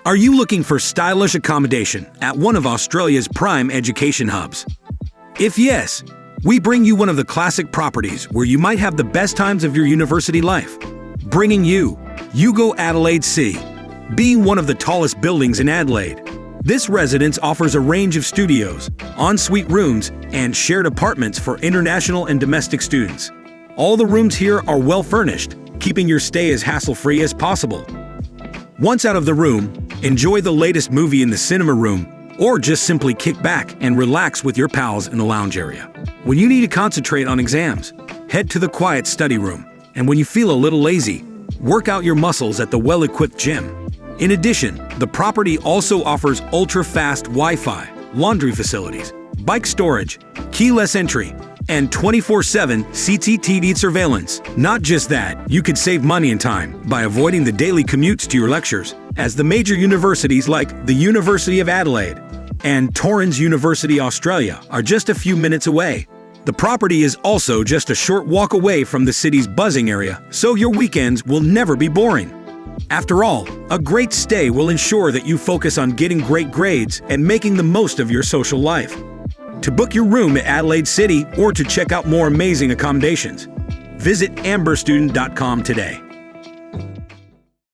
Are you looking for stylish accommodation at one of Australia's prime education hubs? If yes, we bring you one of the classic properties where you might have the best times of your university life. Bringing you Adelaide City. Being one of the tallest buildings in Adelaide, this residence offers a range of studios, ensuite rooms, and shared apartments for international and domestic students. All the rooms here are well furnished, keeping your stay as hassle-free as possible. Once out of the room, enjoy the latest movie in the cinema room, or just simply kick back and relax with your pals in the lounge area. When you need to concentrate on exams, head to the quiet study room, and when you feel a little lazy, work out your muscles at the well-equipped gym. In addition, the property also offers ultra-fast Wi-Fi, laundry facilities, bike storage, keyless entry, and 24/7 CCTV surveillance. Not just that, you could save money and time by avoiding the daily commutes to your lectures, as the major universities like the University of Adelaide and Torrens University Australia are just a few minutes away. The property is also just a short walk away from the city's buzzing area, so your weekends will never be boring. After all, a great stay will ensure that you focus on getting great grades and making the most of your social life. To book your room at Adelaide City or to check out more amazing accommodations, visit amberstudent.com today.